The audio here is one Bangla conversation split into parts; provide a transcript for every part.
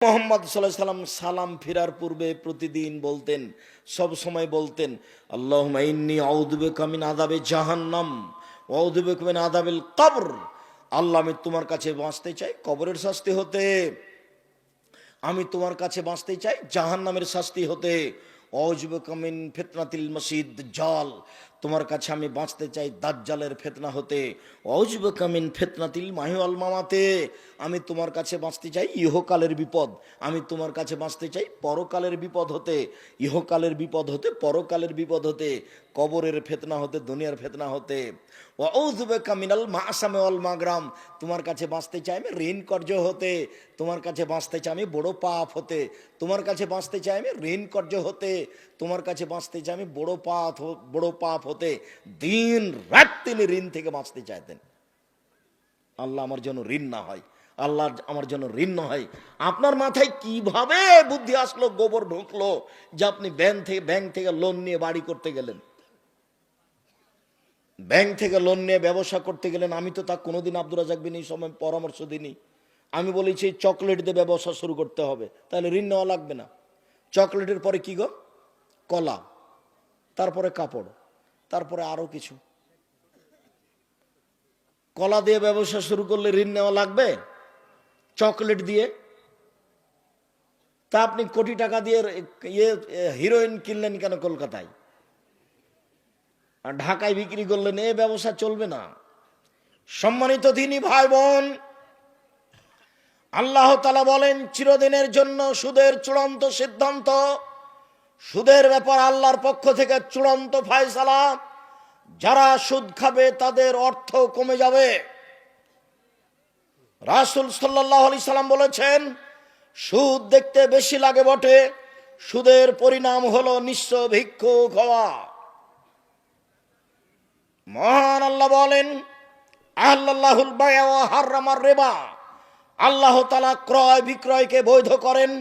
মুহাম্মদ সাল্লাল্লাহু আলাইহি সাল্লাম সালাম ফিরার পূর্বে প্রতিদিন বলতেন, সব সময় বলতেন, আল্লাহুম্মা ইন্নী আউযু বিকা মিন আযাবি জাহান্নাম ওয়া আউযু বিকা মিন আযাবিল কবর। আল্লাহ, আমি তোমার কাছে বাঁচতে চাই কবরের শাস্তি হতে, আমি তোমার কাছে বাঁচতে চাই জাহান্নামের শাস্তি হতে। আউযু বিকা মিন ফিতনাতিল মাসিদ দাজ্জাল, তোমার কাছে আমি বাঁচতে চাই দাজ্জালের ফিতনা হতে। আউযু বিকা মিন ফিতনাতিল মাহি ওয়াল মামাতে, আমি তোমার কাছে বাঁচতে চাই ইহকালের বিপদ, আমি তোমার কাছে বাঁচতে চাই পরকালের বিপদ হতে। ইহকালের বিপদ হতে, পরকালের বিপদ হতে, কবরের ফিতনা হতে, দুনিয়ার ফিতনা হতে। ওয়া আউযু বিকা মিনাল মাআসামি ওয়াল মাগরাম, তোমার কাছে বাঁচতে চাই আমি ঋণ কর্য হতে, তোমার কাছে বাঁচতে চাই আমি বড় পাপ হতে, তোমার কাছে বাঁচতে চাই আমি ঋণ কর্য হতে, তোমার কাছে বাঁচতে চাই আমি বড় পাপ হতে। দিন রাত তিনি ঋণ থেকে বাঁচতে চাইতেন। আল্লাহ আমার জন্য ঋণ না হয়, আল্লাহ আমার জন্য ঋণ না হয়। আপনার মাথায় কিভাবে বুদ্ধি আসলো, গোবর ঢুকলো যে আপনি ব্যাংক থেকে লোন নিয়ে বাড়ি করতে গেলেন, ব্যাংক থেকে লোন নিয়ে ব্যবসা করতে গেলেন? আমি তো তা কোনোদিন আব্দুর রাজ্জাক বিন এই সময় পরামর্শ দিইনি। আমি বলেছি চকলেট দিয়ে ব্যবসা শুরু করতে হবে, তাহলে ঋণ নেওয়া লাগবে না। চকলেটের পরে কি গো? কলা, তারপরে কাপড়, তারপরে আরো কিছু। কলা দিয়ে ব্যবসা শুরু করলে ঋণ নেওয়া লাগবে? চকলেট দিয়ে? তা আপনি কোটি টাকা দিয়ে হিরোইন কিনলেন কেন কলকাতায়, আর ঢাকায় বিক্রি করলেন? এ ব্যবসা চলবে না। সম্মানিত দিনী ভাই বোন, আল্লাহ তাআলা বলেন চিরদিনের জন্য সুদের চূড়ান্ত সিদ্ধান্ত, সুদের ব্যাপার আল্লাহর পক্ষ থেকে চূড়ান্ত ফয়সালা। যারা সুদ খাবে তাদের অর্থ কমে যাবে। রাসূল সাল্লাল্লাহু আলাইহি সাল্লাম বলেছেন, সুদ দেখতে বেশি লাগে বটে, সুদের পরিণাম হলো নিঃস্ব ভিক্ষুক হওয়া। মহান আল্লাহ বলেন, আহলাল্লাহুল বাই'a ওয়া হাররামার রিবা, আল্লাহ তাআলা ক্রয় বিক্রয়কে বৈধ করেন,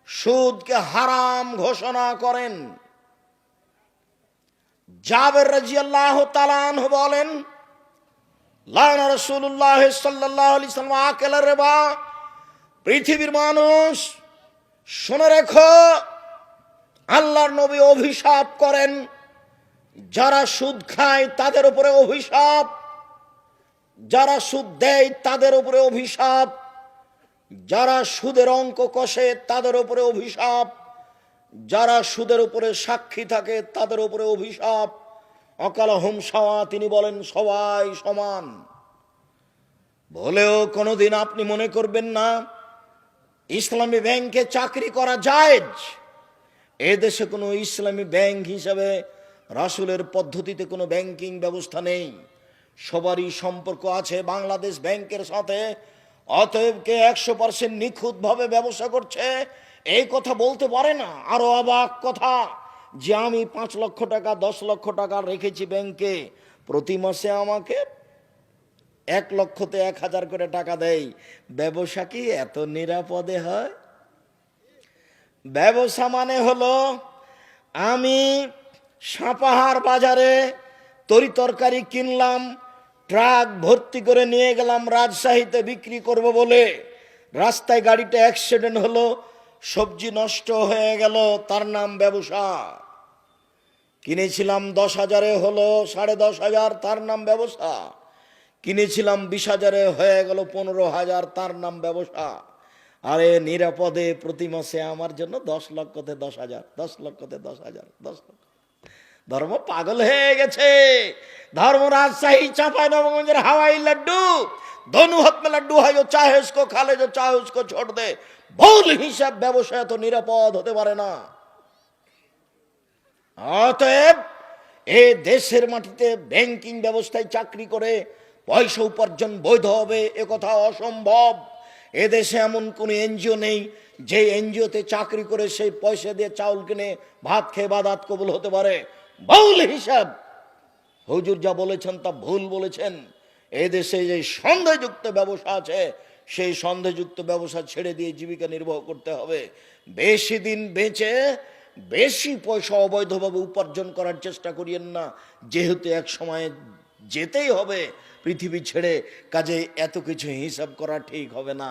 সুদকে হারাম ঘোষণা করেন। জাবের রাদিয়াল্লাহু তাআলা আনহু বলেন, লানা রাসূলুল্লাহ সাল্লাল্লাহু আলাইহি সাল্লাম আকাল রিবা। পৃথিবীর মানুষ শুনে রেখো, আল্লাহর নবী অভিশাপ করেন, যারা সুদ খায় তাদের উপরে অভিশাপ, যারা সুদ দেয় তাদের উপরে অভিশাপ, যারা সুদের অঙ্ক কষে তাদের উপরে অভিশাপ, যারা সুদের উপরে সাক্ষী থাকে তাদের উপরে অভিশাপ। অকালহুম সাওয়া, তিনি বলেন সবাই সমান। বলেও কোনোদিন আপনি মনে করবেন না ইসলামী ব্যাংকে চাকরি করা জায়েজ। এদেশে কোনো ইসলামী ব্যাংক হিসাবে রাসূলের পদ্ধতিতে কোনো ব্যাংকিং ব্যবস্থা নেই। সবারই সম্পর্ক আছে বাংলাদেশ ব্যাংকের সাথে। অতএব কে 100% নিখুঁতভাবে ব্যবসা করছে এই কথা বলতে পারে না। আরো অবাক কথা যে আমি 5 লক্ষ টাকা 10 লক্ষ টাকা রেখেছি ব্যাংকে, প্রতি মাসে আমাকে 1 লক্ষতে 1000 করে টাকা দেয়। ব্যবসা কি এত নিরাপদে হয়? ব্যবসা মানে হলো আমি সাপাহার বাজারে তরি তরকারি কিনলাম, ট্রাক ভর্তি করে নিয়ে গেলাম রাজশাহীতে বিক্রি করব বলে, রাস্তায় গাড়িটা অ্যাক্সিডেন্ট হলো, সবজি নষ্ট হয়ে গেল, তার নাম ব্যবসা। কিনেছিলাম 10,000-এ হলো 10,500, তার নাম ব্যবসা। কিনেছিলাম 20,000-এ হয়ে গেল 15,000, তার নাম ব্যবসা। আরে নিরাপদে প্রতি মাসে আমার জন্য 10 লক্ষতে 10,000, 10 লক্ষতে 10,000, 10 লক্ষ। ধর্ম পাগল হয়ে গেছে। धर्म राजशाही चांपाइनबाबगंज हवाई लड्डू, दोनों हाथ में लड्डू है, जो चाहे उसको खा ले, जो चाहे उसको छोड़ दे। ভুল হিসাব ব্যবসায় তো নিরাপদ হতে পারে না। অতএব এই দেশের মাটিতে ব্যাংকিং ব্যবস্থায় চাকরি করে পয়সা উপার্জন বৈধ হবে এ কথা অসম্ভব। এদেশে এমন কোন এনজিও নেই যে এনজিওতে চাকরি করে সেই পয়সা দিয়ে চাউল কিনে ভাত খেয়ে ইবাদত কবুল হতে পারে। ভুল হিসাব। হুজুর যা বলেছেন তা ভুল বলেছেন। এদেশে যে সন্দেহযুক্ত ব্যবসা আছে সেই সন্দেহযুক্ত ব্যবসা ছেড়ে দিয়ে জীবিকা নির্বাহ করতে হবে। বেশি দিন বেঁচে বেশি পয়সা অবৈধভাবে উপার্জন করার চেষ্টা করিয়েন না, যেহেতু এক সময় যেতেই হবে পৃথিবী ছেড়ে। কাজে এত কিছু হিসাব করা ঠিক হবে না।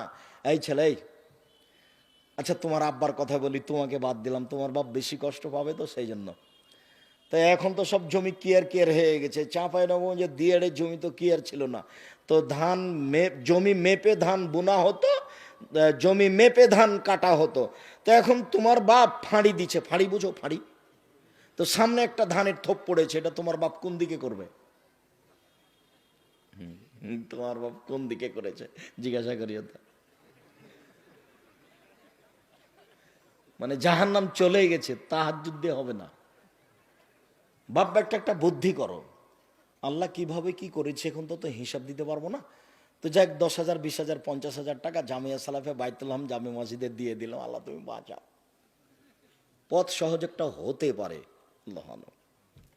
এই ছেলে, আচ্ছা তোমার আব্বার কথা বলি, তোমাকে বাদ দিলাম, তোমার বাপ বেশি কষ্ট পাবে তো সেই জন্য। তো এখন তো সব জমি কিয়ার হয়ে গেছে। চাঁপাইনবাবগঞ্জের দিয়াড়ের জমি তো কিয়ার ছিল না, তো ধান জমি মেপে ধান বোনা হতো, জমি মেপে ধান কাটা হতো। তো এখন তোমার বাপ ফাঁড়ি দিচ্ছে, ফাঁড়ি বুঝো ফাঁড়ি, তো সামনে একটা ধানের থোপ পড়েছে, এটা তোমার বাপ কোন দিকে করবে? তোমার বাপ কোন দিকে করেছে জিজ্ঞাসা করিও তো। মানে জাহান্নাম চলে গেছে, তাহাজ্জুদ দিয়ে হবে না। বাপ একটা বুদ্ধি করো, আল্লাহ কিভাবে কি করেছে এখন তো হিসাব দিতে পারবো না, তো যাক 10,000 20,000 50,000 টাকা জামিয়া সালাফে বাইতুল হাম জামে মসজিদে দিয়ে দিলাম, আল্লাহ তুমি বাঁচাও। পথ সহজ একটা হতে পারে,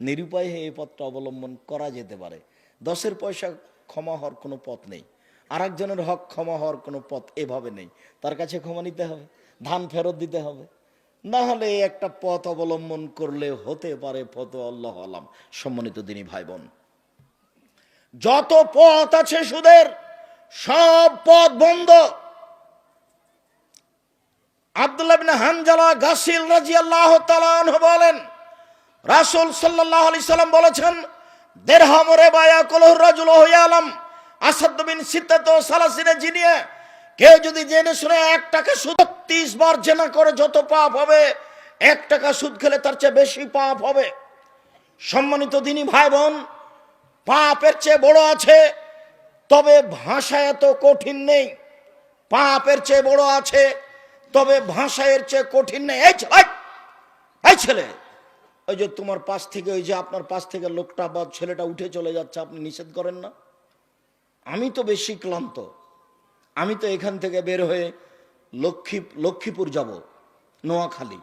নিরুপায় হয়ে এই পথটা অবলম্বন করা যেতে পারে। 10 পয়সা ক্ষমা হওয়ার কোনো পথ নেই, আর একজনের হক ক্ষমা হওয়ার কোনো পথ এভাবে নেই। তার কাছে ক্ষমা নিতে হবে, ধান ফেরত দিতে হবে, না হলে একটা পথ অবলম্বন করলে হতে পারে ফতোয়া, আল্লাহ আলাম। সম্মানিত দিনী ভাই বোন, যত পথ আছে সুদের, সব পথ বন্ধ। আব্দুল্লাহ ইবনে হানজালা গাসিল রাদিয়াল্লাহু তাআলা আনহু বলেন, রাসূল সাল্লাল্লাহু আলাইহি সাল্লাম বলেছেন, দিরহাম রিবা ইয়াকুলুর রাজুলু ইয়ালাম আসাদ বিন সিত্তাত সালাসিনা জিনিয়া, কেউ যদি জেনে শুনে 1 টাকা সুদ 30 বার জেনা করে যত পাপ হবে, 1 টাকা সুদ খেলে তার চেয়ে বেশি পাপ হবে। সম্মানিত দিনী ভাই বোন, পাপের চেয়ে বড় আছে, তবে ভাষা এত কঠিন নেই। পাপের চেয়ে বড় আছে, তবে ভাষা এর চেয়ে কঠিন নেই। এই ছেলে, ওই যে তোমার পাশ থেকে, ওই যে আপনার পাশ থেকে লোকটা বা ছেলেটা উঠে চলে যাচ্ছে, আপনি নিষেধ করেন না? আমি তো বেশি ক্লান্ত, আমি তো এখান থেকে বের হয়ে লক্ষ্মীপুর যাব, নোয়াখালী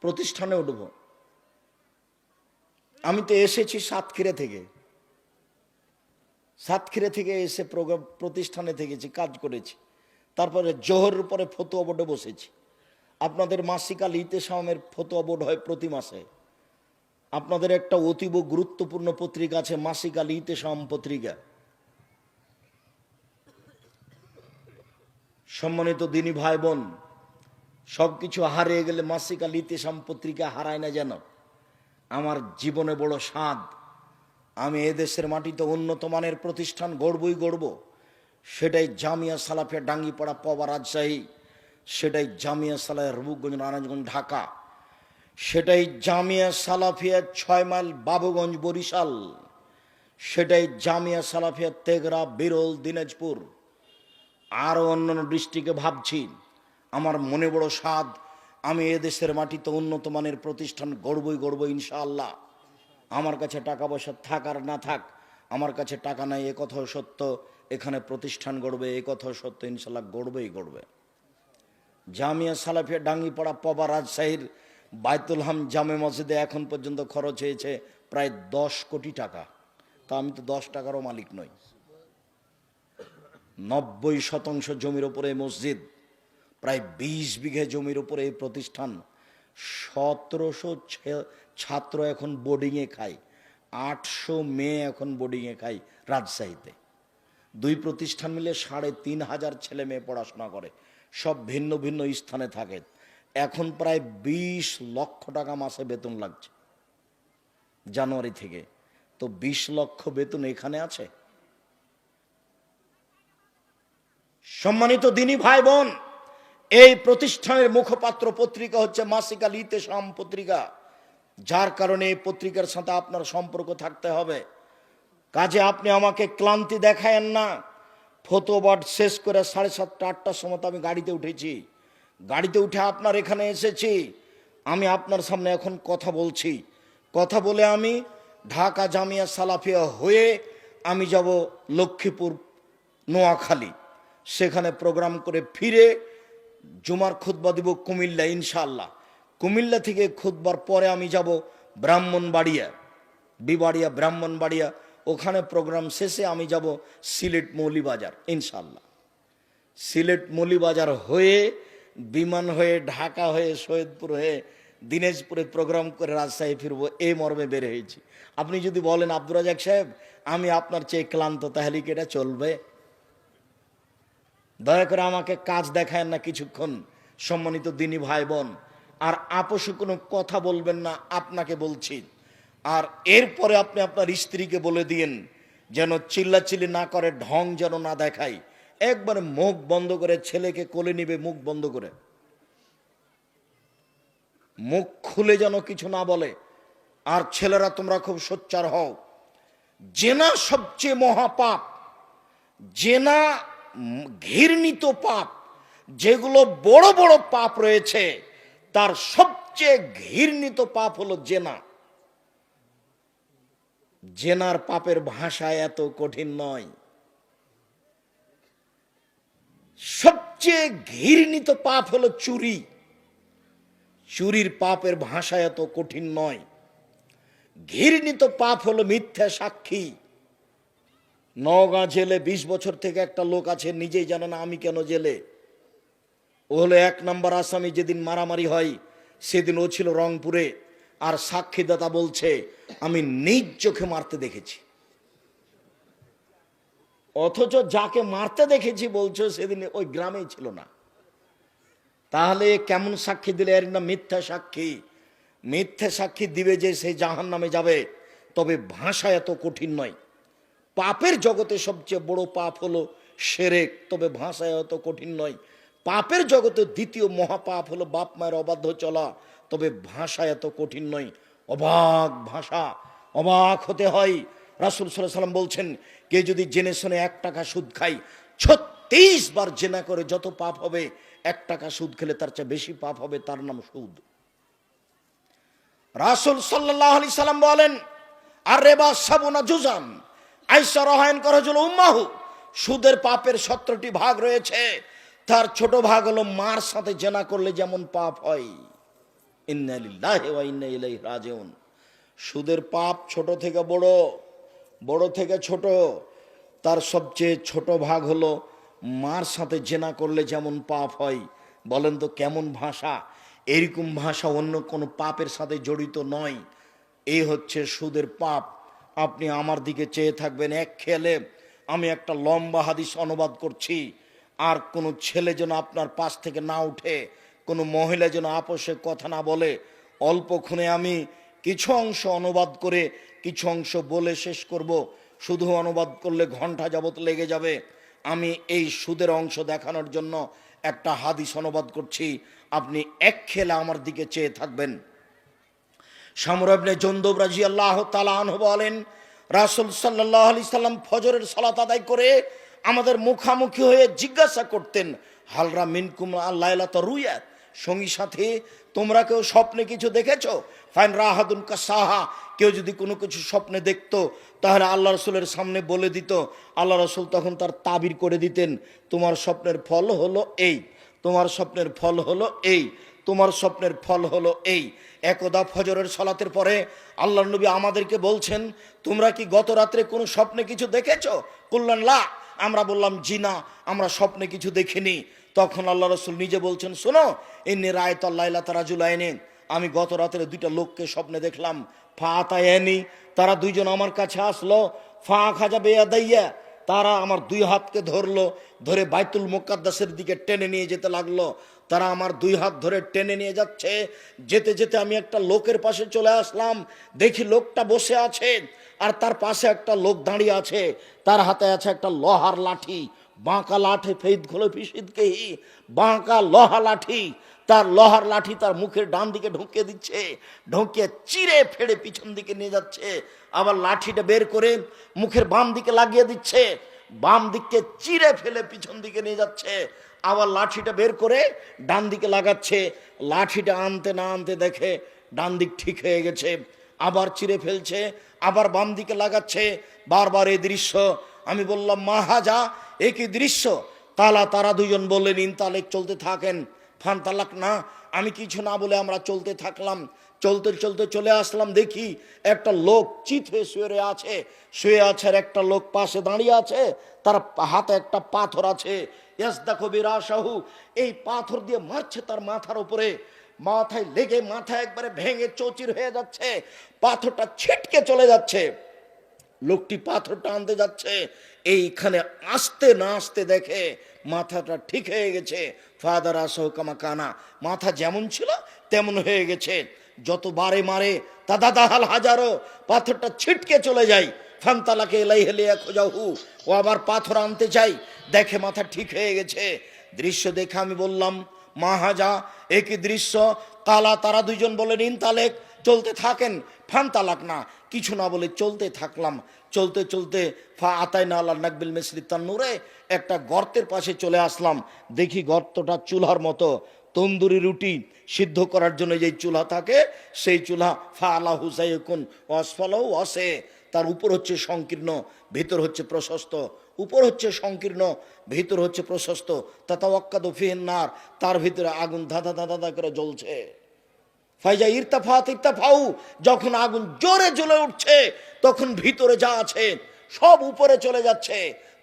প্রতিষ্ঠানে উঠব। আমি তো এসেছি সাতক্ষীরা থেকে এসে প্রতিষ্ঠানে থেকেছি, কাজ করেছি, তারপরে জোহরের পরে ফতোয়া বোর্ডে বসেছি। আপনাদের মাসিক আল ইতেসামের ফতোয়া বোর্ড হয় প্রতি মাসে। আপনাদের একটা অতীব গুরুত্বপূর্ণ পত্রিকা আছে, মাসিক আল ইতেসাম পত্রিকা। সম্মানিত দিনী ভাই বোন, সবকিছু হারিয়ে গেলে মাসিক আল ইতেসাম পত্রিকা হারায় না যেন। আমার জীবনে বড় স্বাদ, আমি এদেশের মাটিতে উন্নত মানের প্রতিষ্ঠান গড়ব। সেটাই জামিয়া সালাফিয়া ডাঙ্গিপাড়া পবা রাজশাহী, সেটাই জামিয়া সালাফিয়া রূপগঞ্জ নারায়ণগঞ্জ ঢাকা, সেটাই জামিয়া সালাফিয়া 6 মাইল বাবুগঞ্জ বরিশাল, সেটাই জামিয়া সালাফিয়া তেঘরা বিরল দিনাজপুর, আরও অন্যান্য ডিস্ট্রিক্টে ভাবছি। আমার মনে বড় স্বাদ, আমি এদেশের মাটিতে উন্নত মানের প্রতিষ্ঠান গড়বই ইনশাআল্লাহ। আমার কাছে টাকা পয়সা থাক আর না থাক, আমার কাছে টাকা নাই এ কথাও সত্য, এখানে প্রতিষ্ঠান গড়বে এ কথাও সত্য, ইনশাআল্লাহ গড়বে। জামিয়া সালাফিয়া ডাঙ্গিপাড়া পবা রাজশাহীর বাইতুল হাম জামে মসজিদে এখন পর্যন্ত খরচ হয়েছে প্রায় 10 কোটি টাকা। তা আমি তো 10 টাকারও মালিক নই। 90% জমির উপরে মসজিদ, প্রায় 20 বিঘে জমির উপরে এই প্রতিষ্ঠান, 1700 ছাত্র এখন বোর্ডিংয়ে খায়, 800 মেয়ে এখন বোর্ডিংয়ে খায় রাজশাহীতে। 2 প্রতিষ্ঠান মিলে 3,500 ছেলে মেয়ে পড়াশোনা করে, সব ভিন্ন ভিন্ন স্থানে থাকে। এখন প্রায় 20 লক্ষ টাকা মাসে বেতন লাগছে জানুয়ারি থেকে। তো 20 লক্ষ বেতন এখানে আছে। সম্মানিত দিনী ভাই বোন, এই প্রতিষ্ঠানের মুখপাত্র পত্রিকা হচ্ছে মাসিক আল ইতেসাম পত্রিকা, যার কারণে এই পত্রিকার সাথে আপনার সম্পর্ক থাকতে হবে। কাজে আপনি আমাকে ক্লান্তি দেখায়েন না। ফতোয়া শেষ করে 7:30 8টার সময় আমি গাড়িতে উঠেছি, গাড়িতে উঠে আপনার এখানে এসেছি। আমি আপনার সামনে এখন কথা বলছি, কথা বলে আমি ঢাকা জামিয়া সালাফিয়া হয়ে আমি যাব লক্ষ্মীপুর নোয়াখালী, সেখানে প্রোগ্রাম করে ফিরে জুমার খুতবা দিব কুমিল্লা ইনশাআল্লাহ। কুমিল্লা থেকে খুতবার পরে আমি যাব ব্রাহ্মণবাড়িয়া, ব্রাহ্মণবাড়িয়া, ওখানে প্রোগ্রাম শেষে আমি যাব সিলেট মৌলিবাজার ইনশাআল্লাহ। সিলেট মৌলিবাজার হয়ে বিমান হয়ে ঢাকা হয়ে সৈয়দপুর হয়ে দিনাজপুরে প্রোগ্রাম করে রাজশাহী ফিরবো, এই মর্মে বের হয়েছি। আপনি যদি বলেন আব্দুর রাজাক সাহেব আমি আপনার চেয়ে ক্লান্ত, তাহলে কি এটা চলবে? দয়া করে আমাকে কাজ দেখায় না কিছুক্ষণ, সম্মানিত দিনী ভাই বোন, আর আপোষে কোনো কথা বলবেন না, আপনাকে বলছি। আর এরপরে আপনি আপনার স্ত্রীকে বলে দিয়েন যেন চিল্লাচিল্লি না করে, ঢং যেন না দেখায়, একবারে মুখ বন্ধ করে ছেলেকে কোলে নিবে, মুখ বন্ধ করে, মুখ খুলে যেন কিছু না বলে। আর ছেলেরা তোমরা খুব সোচ্চার হও, জেনা সবচেয়ে মহাপাপ, জেনা ঘৃণিত পাপ, যেগুলো বড় বড় পাপ রয়েছে তার সবচেয়ে ঘৃণিত পাপ হলো জেনা। জেনার পাপের ভাষা এত কঠিন নয়। সবচেয়ে ঘৃণিত পাপ হলো চুরি। চুরির পাপের ভাষা এত কঠিন নয়। ঘৃণিত পাপ হলো মিথ্যা সাক্ষী। নওগাঁ জেলে 20 বছর থেকে একটা লোক আছে, নিজেই জানে না আমি কেন জেলে। ও হলো 1 নম্বর আসামি। যেদিন মারামারি হয় সেদিন ও ছিল রংপুরে, আর সাক্ষীদাতা বলছে আমি নিজ চোখে মারতে দেখেছি, অথচ যাকে মারতে দেখেছি বলছো সেদিন ওই গ্রামেই ছিল না। তাহলে কেমন সাক্ষী দিলে? এর না মিথ্যা সাক্ষী। মিথ্যা সাক্ষী দিবে যে সে জাহান্নামে যাবে। তবে ভাষা এত কঠিন নয়। পাপের জগতে সবচেয়ে বড় পাপ হলো শিরক, তবে ভাষা এত কঠিন নয়। পাপের জগতে দ্বিতীয় মহাপাপ হলো বাপ মায়ের অবাধ্য চলা, তবে ভাষা এত কঠিন নয়। অবাক ভাষা, অবাক হতে হয়। রাসূল সাল্লাল্লাহু আলাইহি ওয়াসাল্লাম বলছেন, কে যদি জেনে শুনে 1 টাকা সুদ খায়, 36 বার জেনা করে যত পাপ হবে, 1 টাকা সুদ খেলে তার চেয়ে বেশি পাপ হবে, তার নাম সুদ। রাসূল সাল্লাল্লাহু আলাইহি সাল্লাম বলেন, আর রেবা সাবুনা জুজান, আয়েশা রাদিয়াল্লাহু আনহা হলো উম্মাহু, সুদের পাপের 17টি ভাগ রয়েছে। তার ছোট ভাগ হলো মার সাথে জেনা করলে যেমন পাপ হয়। ইন্না লিল্লাহি ওয়া ইন্না ইলাইহি রাজিউন। সুদের পাপ ছোট থেকে বড়, বড় থেকে ছোট। তার সবচেয়ে ছোট ভাগ হলো মার সাথে জেনা করলে যেমন পাপ হয়। বলেন তো কেমন ভাষা? এরকম ভাষা অন্য কোনো পাপের সাথে জড়িত নয়। এই হচ্ছে সুদের পাপ। আপনি আমার দিকে চেয়ে থাকবেন এক খেয়ালে। আমি একটা লম্বা হাদিস অনুবাদ করছি। আর কোনো ছেলে যেন আপনার পাশ থেকে না উঠে, কোনো মহিলা যেন আপোষে কথা না বলে। অল্পক্ষণে আমি কিছু অংশ অনুবাদ করে কিছু অংশ বলে শেষ করব। শুধু অনুবাদ করলে ঘন্টা যাবত লেগে যাবে। আমি এই সুদের অংশ দেখানোর জন্য একটা হাদিস অনুবাদ করছি। আপনি এক খেলা আমার দিকে চেয়ে থাকবেন। শামরা ইবনে জুনদুব রাদিয়াল্লাহু তাআলা আনহু বলেন, রাসূল সাল্লাল্লাহু আলাইহি সাল্লাম ফজরের সালাত আদায় করে আমাদের মুখামুখি হয়ে জিজ্ঞাসা করতেন, হালরা মিনকুম আল-লাইলাতা রুয়াত, সঙ্গী সাথে তোমরা কেউ স্বপ্নে কিছু দেখেছো? ফাইন রাহাদুন কাসাহা, কেউ যদি কোনো কিছু স্বপ্নে দেখতো তাহলে আল্লাহ রসুলের সামনে বলে দিত। আল্লাহ রসুল তখন তার তাবির করে দিতেন, তোমার স্বপ্নের ফল হলো এই, তোমার স্বপ্নের ফল হলো এই, তোমার স্বপ্নের ফল হলো এই। একদা ফজরের সালাতের পরে আল্লাহর নবী আমাদেরকে বলছেন, তোমরা কি গত রাত্রে কোনো স্বপ্নে কিছু দেখেছো? কুল্লান লা, আমরা বললাম জি না, আমরা স্বপ্নে কিছু দেখিনি। তখন আল্লাহ রসুল নিজে বলছেন, শোনো, ইন্নী রাআইতুল লাইলাতা রাজুলাইনি, আমি গত রাতে 2টা লোককে স্বপ্নে দেখলাম। ফাতায়ানি, তারা 2জন আমার কাছে আসলো। ফা খাজা বেয়াদাইয়া, তারা আমার 2 হাতকে ধরলো, ধরে বাইতুল মুকাদ্দাসের দিকে টেনে নিয়ে যেতে লাগলো। তারা আমার 2 হাত ধরে টেনে নিয়ে যাচ্ছে। যেতে যেতে আমি একটা লোকের পাশে চলে আসলাম। দেখি লোকটা বসে আছে, আর তার পাশে একটা লোক দাঁড়িয়ে আছে। তার হাতে আছে একটা লোহার লাঠি, বাঁকা লাঠি, ফেদ খোলে ফিসিদকে, বাঁকা লোহা লাঠি। তার লোহার লাঠি তার মুখের ডান দিকে ঢুকিয়ে দিচ্ছে, ঢুকিয়ে চিরে ফেড়ে পিছন দিকে নিয়ে যাচ্ছে। আবার লাঠিটা বের করে মুখের বাম দিকে লাগিয়ে দিচ্ছে, বাম দিককে চিরে ফেলে পিছন দিকে নিয়ে যাচ্ছে। আবার লাঠিটা বের করে ডান দিকে লাগাচ্ছে। লাঠিটা আনতে না আনতে দেখে ডান দিক ঠিক হয়ে গেছে। আবার চিরে ফেলছে, আবার বাম দিকে লাগাচ্ছে। বারবার এই দৃশ্য। আমি বললাম, মাহাজা, একই দৃশ্য। তারা 2জন বললেন, ইনতালেক, চলতে থাকেন। ফান তালাক না, আমি কিছু না বলে আমরা চলতে থাকলাম। চলতে চলতে চলে আসলাম, দেখি একটা লোক চিত হয়ে শুয়ে আছে। আর একটা লোক পাশে দাঁড়িয়ে আছে, তার হাতে একটা পাথর আছে। ইয়াসদাকু বিরাশাহু, এই পাথর দিয়ে মারছে তার মাথার উপরে। মাথায় লেগে মাথা একবারে ভেঙে চৌচির হয়ে যাচ্ছে, পাথরটা ছিটকে চলে যাচ্ছে। লোকটি পাথরটা আনতে যাচ্ছে, এইখানে আসতে না আসতে দেখে মাথাটা ঠিক হয়ে গেছে। ফাদার আসহ কামাকানা, মাথা যেমন ছিল তেমন হয়ে গেছে। যত বারে মারে দাদা দাহাল হাজারো, পাথরটা ছিটকে চলে যায়। ফান্তালাকে এলাই হেলিয়া খোঁজাহু, ও আবার পাথর আনতে চাই, দেখে মাথা ঠিক হয়ে গেছে। দৃশ্য দেখে আমি বললাম মাহাজা, একই দৃশ্য। কালা, তারা দুইজন বলেন ইনতালেক, চলতে থাকেন। ফান্তালাক না, কিছু না বলে চলতে থাকলাম। চলতে চলতে ফা আতাই না আল্লাহ নাকবিল মিসরি তান্নুরে, একটা গর্তের পাশে চলে আসলাম। দেখি গর্তটা চুলার মতো, তন্দুরি রুটি সিদ্ধ করার জন্য যেই চুলা থাকে সেই চুলা। ফা আলা হুসাইকুন অসফালাও অসে, তার উপর হচ্ছে সংকীর্ণ, ভিতর হচ্ছে প্রশস্ত। উপর হচ্ছে সংকীর্ণ, ভিতর হচ্ছে প্রশস্ত। তাতাওয়াক্কাদু ফিহিন নার, তার ভিতরে আগুন ধাঁধা ধাঁধা ধাঁধা করে জ্বলছে। ফাইজা ইরতাফাত ইরতাফাউ, যখন আগুন জোরে জ্বলে উঠছে তখন ভিতরে যা আছে সব উপরে চলে যাচ্ছে,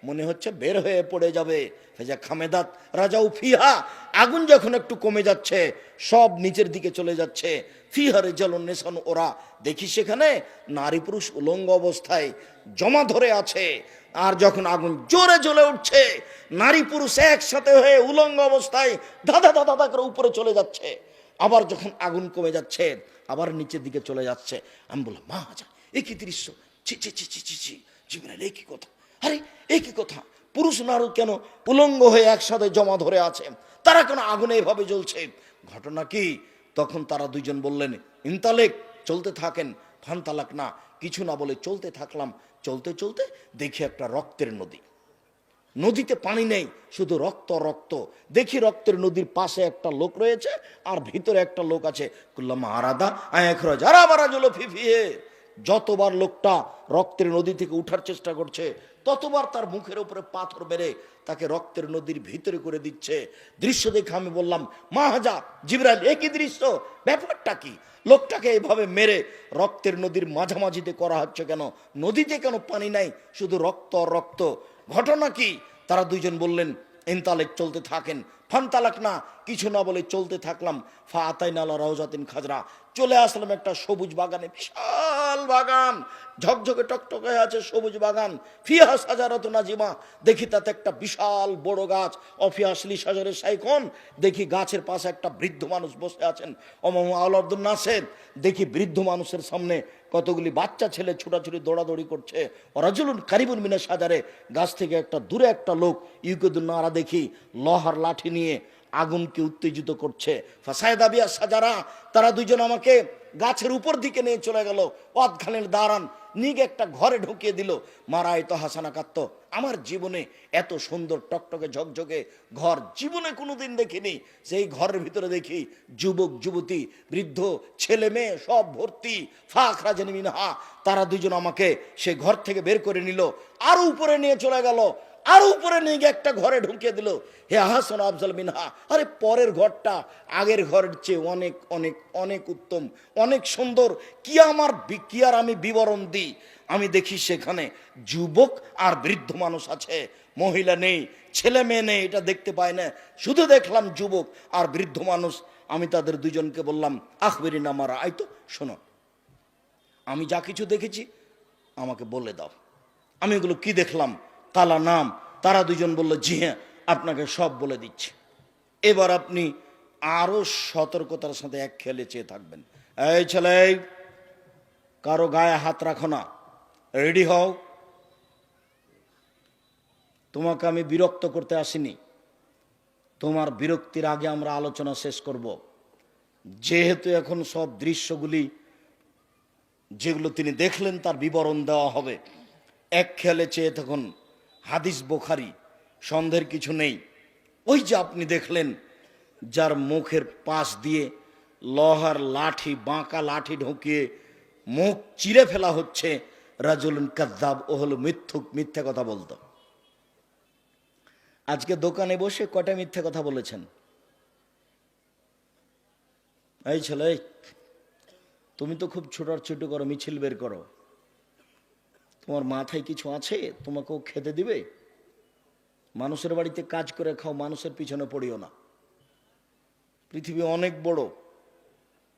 মনে হচ্ছে বের হয়ে পড়ে যাবে। ফাইজা খামেদাত রাজাউ ফিহা, আগুন যখন একটু কমে যাচ্ছে সব নিচের দিকে চলে যাচ্ছে। ফিহা রিজালুন নিসান, ওরা দেখি সেখানে নারী পুরুষ উলঙ্গ অবস্থায় জমা ধরে আছে। আর যখন আগুন জোরে জ্বলে উঠছে নারী পুরুষ একসাথে হয়ে উলঙ্গ অবস্থায় ধাঁধা ধাঁধা ধাঁধা করে উপরে চলে যাচ্ছে। আবার যখন আগুন কমে যাচ্ছে আবার নিচের দিকে চলে যাচ্ছে। আমি বললাম মা যা, একই দৃশ্য, ছি ছি ছি ছি ছি ছি, জিবরাইল একই কথা, আরে একই কথা, পুরুষ নারী কেন উলঙ্গ হয়ে একসাথে জমা ধরে আছে, তারা কেন আগুনে এভাবে জ্বলছে, ঘটনা কি? তখন তারা দুইজন বললেন ইনতালেক, চলতে থাকেন। ফান্তালাক না, কিছু না বলে চলতে থাকলাম। চলতে চলতে দেখি একটা রক্তের নদী, নদীতে পানি নেই, শুধু রক্ত রক্ত। দেখি রক্তের নদীর পাশে একটা লোক রয়েছে আর ভিতরে একটা লোক আছে। কুল্লামা আরাদা আয়াখরাজ আরাবারাজুল ফিফিয়ে, যতবার লোকটা রক্তের নদী থেকে উঠার চেষ্টা করছে ততবার তার মুখের উপরে পাথর মেরে তাকে রক্তের নদীর ভিতরে করে দিচ্ছে। দৃশ্য দেখে আমি বললাম মাহাজা, জিবরাইল একই দৃশ্য, ব্যাপারটা কি? লোকটাকে এভাবে মেরে রক্তের নদীর মাঝামাঝিতে করা হচ্ছে কেন? নদীতে কেন পানি নাই, শুধু রক্ত রক্ত, ঘটনা কি? তারা দুইজন বললেন ইনতালেক, চলতে থাকেন। ফান্তালাক না, কিছু না বলে চলতে থাকলাম। ফা আতাইনা আলা রাউজাতিন খাজরা, চলে আসলাম একটা সবুজ বাগানে, বিশাল বাগান, ঝকঝকে টকটকে আছে সবুজ বাগান। ফিহা সাজারাতুন নাজিমা, দেখি তাতে একটা বিশাল বড় গাছ। অফি আসলি সাজারের সাইখন, দেখি গাছের পাশে একটা বৃদ্ধ মানুষ বসে আছেন। অমামু আউলাদুন নাসের, দেখি বৃদ্ধ মানুষের সামনে কতগুলি বাচ্চা ছেলে ছোটাছুটি দৌড়াদৌড়ি করছে। রাজুলুন কারিবুন মিনাশ সাজারে, গাছ থেকে একটা দূরে একটা লোক ইউকুদুন নারা, দেখি লোহার লাঠি নিয়ে আগুনকে উত্তেজিত করছে। ফাসায়দা বিয়া সাজারা, তারা দুইজন আমাকে গাছের উপর দিকে নিয়ে চলে গেল। অদখানের দাঁড়ান নিগে একটা ঘরে ঢুকিয়ে দিল। মারাই তো হাসানা কাত্ত, আমার জীবনে এত সুন্দর টকটকে ঝকঝকে ঘর জীবনে কোনোদিন দেখিনি। সেই ঘরের ভিতরে দেখি যুবক যুবতী বৃদ্ধ ছেলে মেয়ে সব ভর্তি। ফাখরা জানি মিনহা, তারা দুজন আমাকে সে ঘর থেকে বের করে নিল, আরো উপরে নিয়ে চলে গেল, আরো উপরে নিয়ে গিয়ে একটা ঘরে ঢুকিয়ে দিল। হে আহসান আফজাল মিনহা, আরে পরের ঘরটা আগের ঘরের চেয়ে অনেক অনেক অনেক উত্তম, অনেক সুন্দর। কি আর আমি বিবরণ দিই? আমি দেখি সেখানে যুবক আর বৃদ্ধ মানুষ আছে, মহিলা নেই, ছেলে মেয়ে নেই, এটা দেখতে পাই না, শুধু দেখলাম যুবক আর বৃদ্ধ মানুষ। আমি তাদের দুজনকে বললাম আখবেরিন আমার আইতো, শোনো, আমি যা কিছু দেখেছি আমাকে বলে দাও, আমি এগুলো কি দেখলাম। কালা নাম, তারা দুজন বলল জি হ্যাঁ, আপনাকে সব বলে দিচ্ছি। এবার আপনি আরো সতর্কতার সাথে এক খেলে চেয়ে থাকবেন। এই ছেলে, কারো গায়ে হাত রাখো না, রেডি হও। তোমাকে আমি বিরক্ত করতে আসিনি, তোমার বিরক্তির আগে আমরা আলোচনা শেষ করব। যেহেতু এখন সব দৃশ্যগুলি যেগুলো তিনি দেখলেন তার বিবরণ দেওয়া হবে। এক খেয়ালে চেয়ে তখন হাদিস বুখারী, সন্দেহের কিছু নেই। ওই যে আপনি দেখলেন যার মুখের পাশ দিয়ে লোহার লাঠি, বাঁকা লাঠি ঢুকিয়ে মুখ চিরে ফেলা হচ্ছে, রাজুলুন কাযযাব, ও হলো মিথ্যুক, মিথ্যা কথা বলতো। আজকে দোকানে বসে কটা মিথ্যা কথা বলেছেন? এই ছেলে, তুমি তো খুব ছোটাছুটি করো, মিছিল বের করো, তোমার মাথায় কিছু আছে? তোমাকেও খেতে দিবে? মানুষের বাড়িতে কাজ করে খাও, মানুষের পিছনে পড়িও না। পৃথিবী অনেক বড়,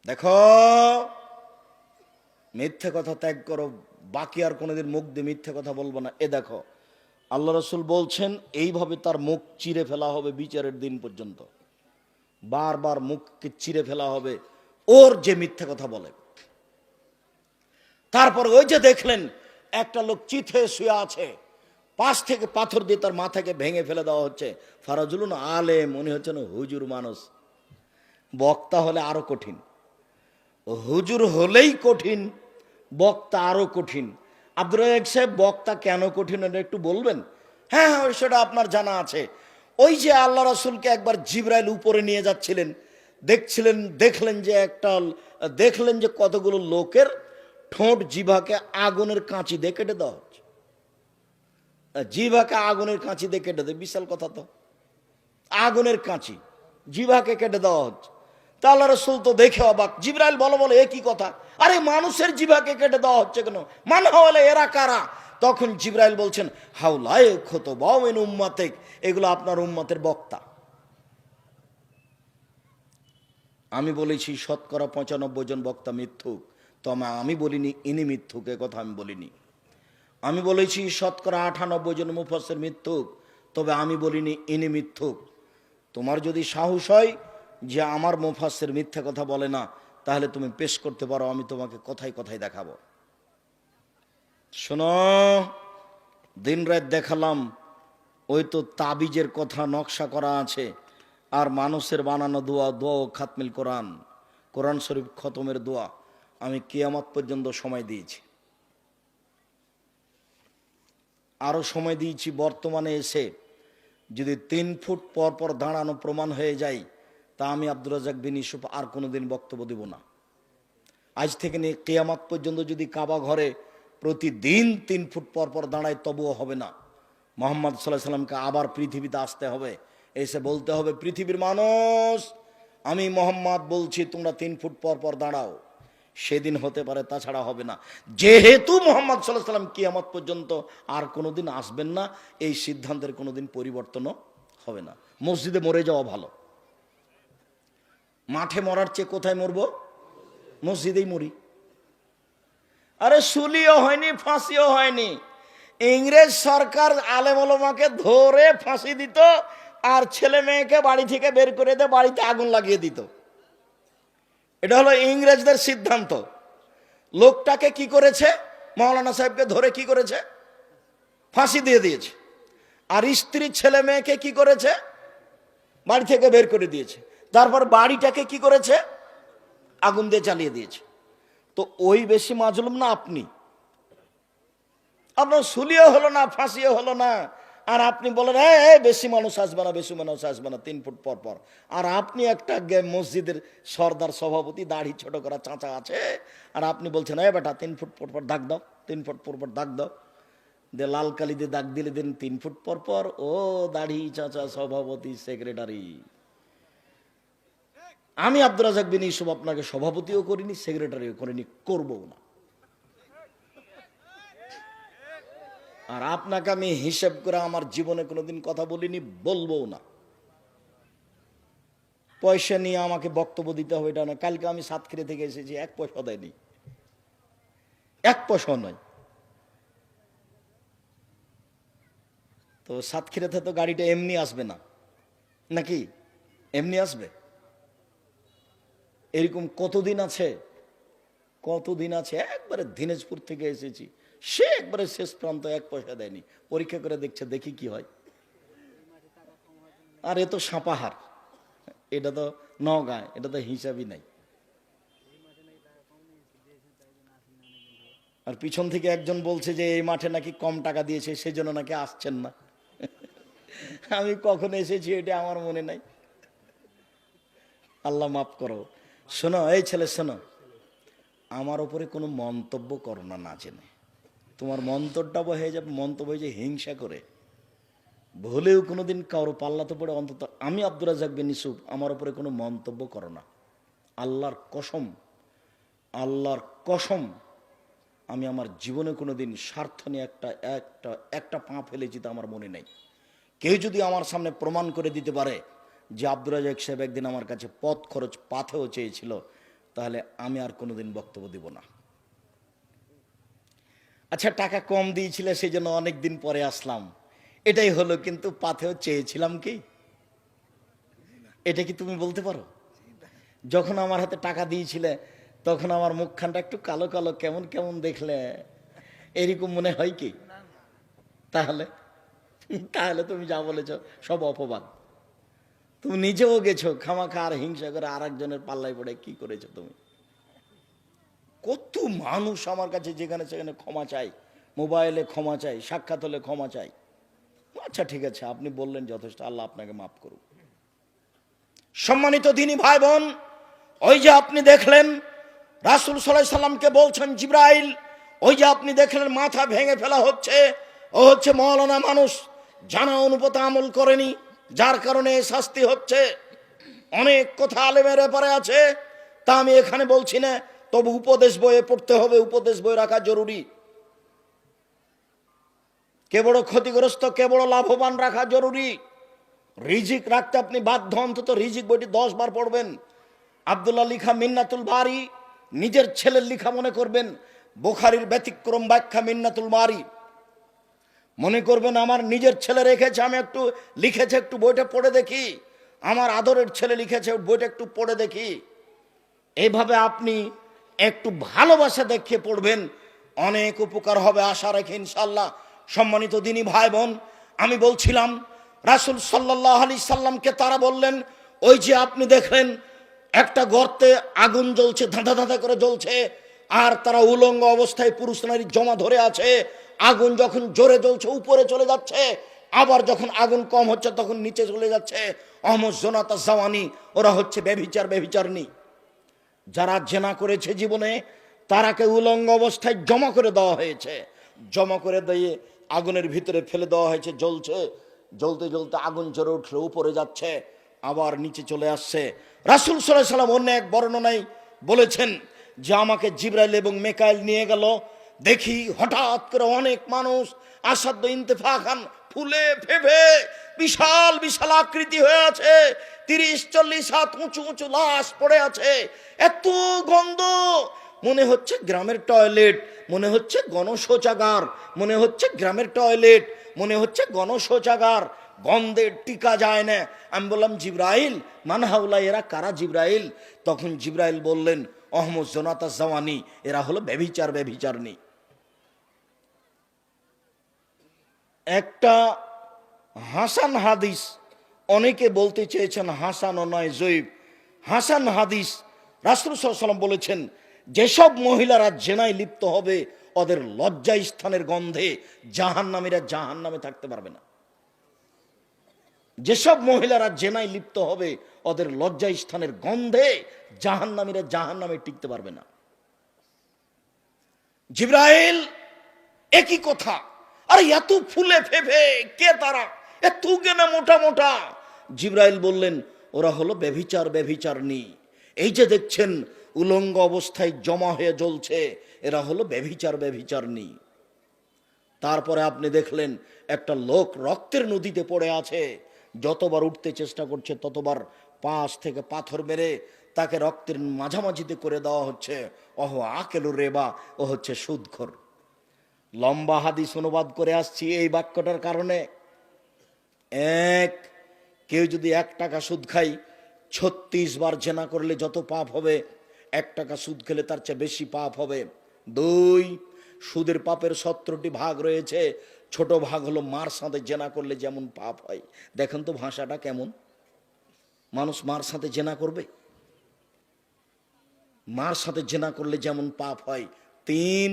দেখো, মিথ্যে কথা ত্যাগ করো, বাকি আর কোনোদিন মুখ দিয়ে মিথ্যে কথা বলবো না। এ দেখো, আল্লাহ রসুল বলছেন এইভাবে তার মুখ চিরে ফেলা হবে বিচারের দিন পর্যন্ত, বারবার মুখকে চিরে ফেলা হবে ওর যে মিথ্যা কথা বলে। তারপর ওই যে দেখলেন একটা লোক চিত হয়ে শুয়ে আছে, পাশ থেকে পাথর দিয়ে তার মাথাকে ভেঙে ফেলে দেওয়া হচ্ছে। ফারাজুলুন আলে, মনে হচ্ছে না হুজুর মানুষ। বক্তা হলে আরো কঠিন, হুজুর হলেই কঠিন, বক্তা আরো কঠিন। আব্দুর রাজ্জাক সাহেব বক্তা কেন কঠিন এটা একটু বলবেন? হ্যাঁ, সেটা আপনার জানা আছে। ওই যে আল্লাহ রাসূলকে একবার জিবরাইল উপরে নিয়ে যাচ্ছিলেন, দেখলেন যে কতগুলো লোকের ঠোঁট জিভাকে আগুনের কাঁচি দিয়ে কেটে দেওয়া হচ্ছে। জিভাকে আগুনের কাঁচি দিয়ে কেটে দেয়, বিশাল কথা তো। আগুনের কাঁচি জিভাকে কেটে দেওয়া হচ্ছে। তা আল্লাহ রাসূল তো দেখে অবাক। জিবরাইল বলে এ কি কথা? আরে মানুষের জিভাকে কেটে দেওয়া হচ্ছে কেন? মান হলে এরা কারা? তখন জিবরাইল বলছেন, হাউলায়ে খুতবাউ মিন উম্মাতিক, এগুলো আপনার উম্মতের বক্তা। আমি বলেছি শতকরা 95 জন বক্তা মিথ্যুক, তবে আমি বলিনি ইনি মিথ্যুক, এ কথা আমি বলিনি। আমি বলেছি শতকরা 98 জন মুফাসসির মিথ্যুক, তবে আমি বলিনি ইনি মিথ্যুক। তোমার যদি সাহস হয় যে আমার মুফাসসির মিথ্যা কথা বলে না, তাহলে তুমি পেশ করতে পারো, আমি তোমাকে কথায় কথায় দেখাবো। শোনো, দিন রাত দেখালাম, ওই তো তাবিজের কথা নকশা করা আছে, আর মানুষের বানানো দোয়া ও খাতমিল কোরআন শরীফ খতমের দোয়া আমি কিয়ামত পর্যন্ত সময় দিয়েছি। আরো সময় দিয়েছি। বর্তমানে এসে যদি 3 ফুট পর পর দাঁড়ানো প্রমাণ হয়ে যায়, তা আমি আব্দুর রাজ্জাক বিন ইউসুফ আর কোনোদিন বক্তব্য দেব না। আজ থেকে নিয়ে কিয়ামত পর্যন্ত যদি কাবা ঘরে প্রতিদিন 3 ফুট পর পর দাঁড়ায়, তবুও হবে না। মুহাম্মদ সাল্লাল্লাহু আলাইহি সাল্লামকে আবার পৃথিবীতে আসতে হবে, এসে বলতে হবে, পৃথিবীর মানুষ, আমি মুহাম্মদ বলছি তোমরা 3 ফুট পর পর দাঁড়াও। সেদিন হতে পারে, তাছাড়া হবে না। যেহেতু মুহাম্মদ সাল্লাল্লাহু আলাইহি সাল্লাম কিয়ামত পর্যন্ত আর কোনোদিন আসবেন না, এই সিদ্ধান্তের কোনোদিন পরিবর্তনও হবে না। মসজিদে মরে যাওয়া ভালো, মাঠে মরার চেয়ে কোথায় মরবো? মসজিদেই মরি। আরে সুলিও হয়নি, ফাঁসিও হয়নি। ইংরেজ সরকার আলেম ওলামাকে ধরে ফাঁসি দিত, আর ছেলে মেয়েকে বাড়ি থেকে বের করে দিয়ে বাড়িতে আগুন লাগিয়ে দিত। এটা হলো ইংরেজদের সিদ্ধান্ত। লোকটাকে কি করেছে? মাওলানা সাহেবকে ধরে কি করেছে? ফাঁসি দিয়ে দিয়েছে। আর স্ত্রী ছেলে মেয়েকে কি করেছে? বাড়ি থেকে বের করে দিয়েছে। তারপর বাড়িটাকে কি করেছে? আগুন দিয়ে জ্বালিয়ে দিয়েছে। তো ওই বেশি মাজলুম না আপনি? আপনার সুলিও হলো না, ফাঁসিও হলো না, আর আপনি বলেন বেশি মানুষ আসবে না, বেশি মানুষ আসবে না 3 ফুট পর পর। আর আপনি একটা মসজিদের সর্দার সভাপতি, দাড়ি ছোট করা চাচা আছে, আর আপনি বলছেন বেটা 3 ফুট পর পর দাগ দাও, 3 ফুট পর পর দাগ দাও, দিয়ে লাল কালি দিয়ে দাগ দিলে দিন 3 ফুট পর পর। ও দাড়ি চাচা, সভাপতি, সেক্রেটারি। আমি আব্দুর রাজ্জাক বিন ইউসুফ আপনাকে সভাপতিও করিনি, সেক্রেটারিও করিনি, করবও না। আর আপনাকে আমি হিসেব করে আমার জীবনে কোনোদিন কথা বলিনি, বলবও না। পয়সা নিয়ে আমাকে বক্তব্য দিতে হবে এটা না। কালকে আমি সাতক্ষীরা থেকে এসেছি, 1 পয়সা দেয়নি, 1 পয়সা নয়। তো সাতক্ষীরাতে তো গাড়িটা এমনি আসবে না, নাকি এমনি আসবে? এরকম কতদিন আছে। একবারে দিনাজপুর থেকে এসেছি, সে একবারে শেষ প্রান্ত, 1 পয়সা দেয়নি। পরীক্ষা করে দেখছে, দেখি কি হয়। আর এ তো সাপাহার, এটা তো নওগাঁ, এটা তো হিসাবই নাই। আর পিছন থেকে একজন বলছে যে এই মাঠে নাকি কম টাকা দিয়েছে, সেজন্য নাকি আসছেন না। আমি কখন এসেছি এটা আমার মনে নাই, আল্লাহ মাফ করো। শোনো এই ছেলে, শোনো, আমার ওপরে কোনো মন্তব্য করো না, না জেনে। তোমার মন্তব্য হয়ে যাবে হিংসা করে। ভুলেও কোনোদিন কারো পাল্লাতে পড়ে, অন্তত আমি আব্দুর রাজ্জাক বিন ইউসুফ, আমার উপরে কোনো মন্তব্য করো না। আল্লাহর কসম, আমি আমার জীবনে কোনোদিন স্বার্থ নিয়ে একটা পা ফেলেছি তা আমার মনে নেই। কেউ যদি আমার সামনে প্রমাণ করে দিতে পারে যে আব্দুর রাজ্জাক সাহেব একদিন আমার কাছে পথ খরচ পাথেও চেয়েছিল, তাহলে আমি আর কোনোদিন বক্তব্য দিব না। আচ্ছা, টাকা কম দিয়েছিলে সেই জন্য অনেকদিন পরে আসলাম, এটাই হলো, কিন্তু পাথেও চেয়েছিলাম কি? এটা কি তুমি বলতে পারো? যখন আমার হাতে টাকা দিয়েছিলে তখন আমার মুখখানটা একটু কালো কালো কেমন কেমন দেখলে, এরকম মনে হয় কি? তাহলে তাহলে তুমি যা বলেছ সব অপবাদ। তুমি নিজেও গেছো খামাখা আর হিংসা করে আর একজনের পাল্লায় পড়ে কি করেছো তুমি? কত মানুষ আমার কাছে যেখানে সেখানে ক্ষমা চাই, মোবাইলে ক্ষমা চাই, সাক্ষাৎ হলে ক্ষমা চাই। আচ্ছা ঠিক আছে, আপনি বললেন যথেষ্ট, আল্লাহ আপনাকে মাফ করুন। সম্মানিত দিনী ভাই বোন, ওই যে আপনি দেখলেন রাসূল সাল্লাল্লাহু আলাইহি সাল্লামকে বলছেন জিবরাইল, ওই যে আপনি দেখলেন মাথা ভেঙে ফেলা হচ্ছে, ও হচ্ছে মওলানা মানুষ, জানা অনুপাতে আমল করেনি, যার কারণে শাস্তি হচ্ছে। অনেক কথা আলেমের ব্যাপারে আছে, তা আমি এখানে বলছি না, তবে উপদেশ বইয়ে পড়তে হবে, উপদেশ বই রাখা জরুরি। কে বড় ক্ষতিগ্রস্ত কে বড় লাভবান রাখা জরুরি। রিজিক রাখতে আপনি বাধ্য, অন্তত রিজিক বইটি 10 বার পড়বেন। আব্দুল্লাহ লিখা মিন্নাতুল বারি নিজের ছেলের লিখা মনে করবেন, বুখারীর ব্যতিক্রম ব্যাখ্যা মিন্নাতুল বারি মনে করবেন আমার নিজের ছেলে রেখেছে, আমি একটু লিখেছে, একটু বইটা পড়ে দেখি, আমার আদরের ছেলে লিখেছে বইটা একটু পড়ে দেখি। এইভাবে আপনি একটু ভালোবাসা দেখিয়ে পড়বেন, অনেক উপকার হবে, আশা রাখি ইনশাআল্লাহ। সম্মানিত দিনী ভাই বোন, আমি বলছিলাম রাসূল সাল্লাল্লাহু আলাইহি সাল্লামকে তারা বললেন, ওই যে আপনি দেখলেন একটা গর্তে আগুন জ্বলছে, ধাঁধা ধাঁধা করে জ্বলছে, আর তারা উলঙ্গ অবস্থায় পুরুষ নারী জমা ধরে আছে। আগুন যখন জোরে জ্বলছে উপরে চলে যাচ্ছে, আবার যখন আগুন কম হচ্ছে তখন নিচে চলে যাচ্ছে। অহমদ জোনাতা জাওয়ানি, ওরা হচ্ছে ব্যভিচার ব্যভিচারনী। যারা জেনা করেছে জীবনে তারাকে উলঙ্গ অবস্থায় জমা করে দেওয়া হয়েছে, জমা করে দিয়ে আগুনের ভিতরে ফেলে দেওয়া হয়েছে, জ্বলছে, জ্বলতে জ্বলতে আগুন জ্বরে উঠলে উপরে যাচ্ছে, আবার নিচে চলে আসছে। রাসূল সাল্লাল্লাহু আলাইহি সাল্লাম অন্য এক বর্ণনায় বলেছেন যে আমাকে জিবরাইল এবং মিকাইল নিয়ে গেল, দেখি হঠাৎ করে অনেক মানুষ আসাদ্দ ইন্তেফাখান ফুলে ফেপে বিশাল বিশাল আকৃতি হয়ে আছে, 30-40 হাত উঁচু উঁচু লাশ পড়ে আছে, এত গন্ধ, মনে হচ্ছে গ্রামের টয়লেট, মনে হচ্ছে গণশৌচাগার, মনে হচ্ছে গ্রামের টয়লেট, মনে হচ্ছে গণশৌচাগার, গন্ধে টিকা যায় না। আমি বললাম জিবরাইল মান হাউলা, এরা কারা জিবরাইল? তখন জিবরাইল বললেন অহমদ জোনাতা জাওয়ানি, এরা হলো ব্যভিচার ব্যভিচারনী। একটা হাসান হাদিস, অনেকে বলতে চেয়েছেন হাসান ও নয় জয়ীব, হাসান হাদিস, রাসূল সাল্লাল্লাহু আলাইহি ওয়াসাল্লাম বলেছেন যেসব মহিলারা জেনায় লিপ্ত হবে ওদের লজ্জা স্থানের গন্ধে জাহান্নামীরা জাহান্নামে থাকতে পারবে না। যেসব মহিলারা জেনায় লিপ্ত হবে ওদের লজ্জা স্থানের গন্ধে জাহান্নামীরা জাহান্নামে টিকতে পারবে না। জিবরাইল একই কথা, আরে এত ফুলে ফেপে কে তারা, এত কেনা মোটা মোটা? জিবরাইল বললেন ওরা হলো ব্যভিচার ব্যভিচারনী। এই যে দেখছেন উলঙ্গ অবস্থায় জমা হয়ে জ্বলছে, এরা হলো ব্যভিচার ব্যভিচারনী। তারপরে আপনি দেখলেন একটা লোক রক্তের নদীতে পড়ে আছে, যতবার উঠতে চেষ্টা করছে ততবার পাশ থেকে পাথর মেরে তাকে রক্তের মাঝামাঝিতে করে দেওয়া হচ্ছে। অহ আকেলু রেবা, ও হচ্ছে সুদখোর। লম্বা হাদিস অনুবাদ করে আসছি এই বাক্যটার কারণে। কেউ যদি 1 টাকা সুদ খাই, 36 বার জেনা করলে যত পাপ হবে, 1 টাকা সুদ খেলে তার চেয়ে বেশি পাপ হবে। 2, সুদের পাপের 17টি ভাগ রয়েছে, ছোট ভাগ হলো মার সাথে জেনা করলে যেমন পাপ হয়। দেখেন তো ভাষাটা কেমন, মানুষ মার সাথে জেনা করবে, মার সাথে জেনা করলে যেমন পাপ হয়। 3,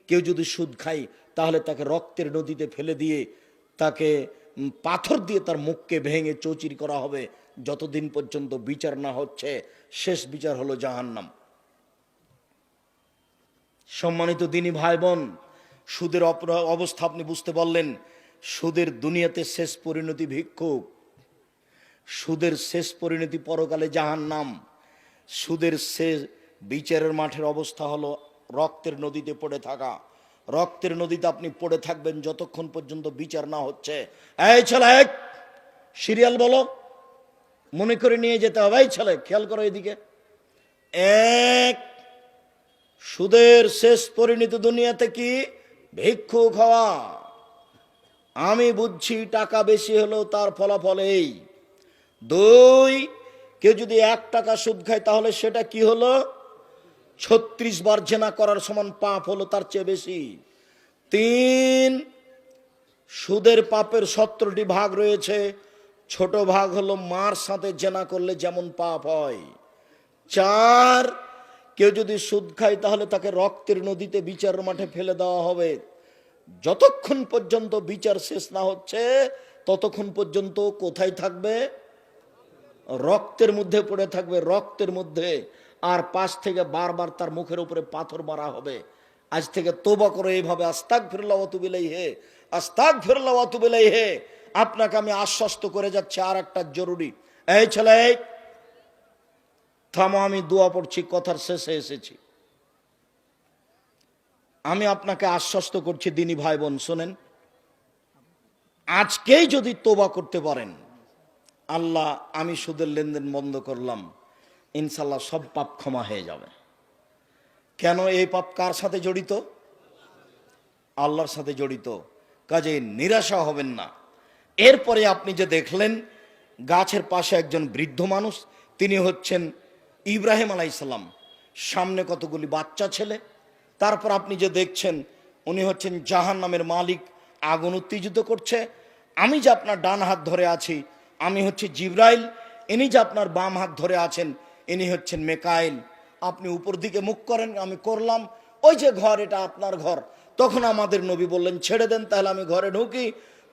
কেউ যদি সুদ খায় তাহলে তাকে রক্তের নদীতে ফেলে দিয়ে তাকে পাথর দিয়ে তার মুখকে ভেঙে চৌচির করা হবে যতদিন পর্যন্ত বিচার না হচ্ছে। শেষ বিচার হলো জাহান্নাম। সম্মানিত দিনী ভাই বোন, সুদের অবস্থা আপনি বুঝতে পারলেন। সুদের দুনিয়াতে শেষ পরিণতি ভিক্ষুক, সুদের শেষ পরিণতি পরকালে জাহান্নাম। সুদের শেষ বিচারের মাঠের অবস্থা হলো রক্তের নদীতে পড়ে থাকা। রক্তের নদীতে আপনি পড়ে থাকবেন যতক্ষণ পর্যন্ত বিচার না হচ্ছে। এই ছেলে, সিরিয়াল বলো, মনে করে নিয়ে যেতে হবে। এই ছেলে খেয়াল করো এদিকে। 1, সুদের শেষ পরিণতি দুনিয়াতে কি? ভিক্ষুক হওয়া। আমি বুঝছি টাকা বেশি হলেও তার ফলাফল এই। 2, কেউ যদি 1 টাকা সুদ খায় তাহলে সেটা কি হলো? 36 বার জেনা করার সমান পাপ হলো, তার চেয়ে বেশি। 3, সুদের পাপের 17টি ভাগ রয়েছে, ছোট ভাগ হলো মার সাথে জেনা করলে যেমন পাপ হয়। 4, কেউ যদি সুদ খায় তাহলে তাকে রক্তের নদীতে বিচারের মাঠে ফেলে দেওয়া হবে। যতক্ষণ পর্যন্ত বিচার শেষ না হচ্ছে ততক্ষণ পর্যন্ত কোথায় থাকবে? রক্তের মধ্যে পড়ে থাকবে, রক্তের মধ্যে। আর পাশ থেকে বারবার তার মুখের উপরে পাথর মারা হবে। আজ থেকে তওবা করে এইভাবে আস্তাগফিরুল্লাহ ওয়া আতুবু ইলাইহি, আস্তাগফিরুল্লাহ ওয়া আতুবু ইলাইহি। আপনাকে আমি আশ্বস্ত করে যাচ্ছি আর একটা জরুরি। এই ছেলে থামো, আমি দোয়া পড়ছি, কথার শেষে এসেছি। আমি আপনাকে আশ্বস্ত করছি দিনী ভাই বোন, শোনেন, আজকেই যদি তওবা করতে পারেন, আল্লাহ আমি সুদের লেনদেন বন্ধ করলাম, ইনশাল্লাহ সব পাপ ক্ষমা হয়ে যাবে। কেন? এই পাপ কার সাথে জড়িত? আল্লাহর সাথে জড়িত। কাজে নিরাশা হবেন না। এরপরে আপনি যে দেখলেন গাছের পাশে একজন বৃদ্ধ মানুষ, তিনি হচ্ছেন ইব্রাহিম আলাইহিসসালাম, সামনে কতগুলি বাচ্চা ছেলে। তারপর আপনি যে দেখছেন উনি হচ্ছেন জাহান্নামের মালিক, আগুন উত্তেজিত করছে। আমি যে আপনার ডান হাত ধরে আছি আমি হচ্ছে জিবরাইল, ইনি যে আপনার বাম হাত ধরে আছেন ইনি হচ্ছেন মেকাইল। আপনি উপর দিকে মুখ করেন, আমি করলাম, ওই যে ঘর, এটা আপনার ঘর। তখন আমাদের নবী বললেন ছেড়ে দেন, তাহলে আমি ঘরে ঢুকি।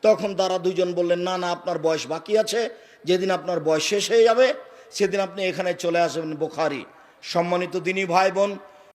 তখন তারা দুজন বললেন না না, আপনার বয়স বাকি আছে, যেদিন আপনার বয়স শেষ হয়ে যাবে সেদিন আপনি এখানে চলে আসবেন। বুখারী। সম্মানিত দিনী ভাই বোন,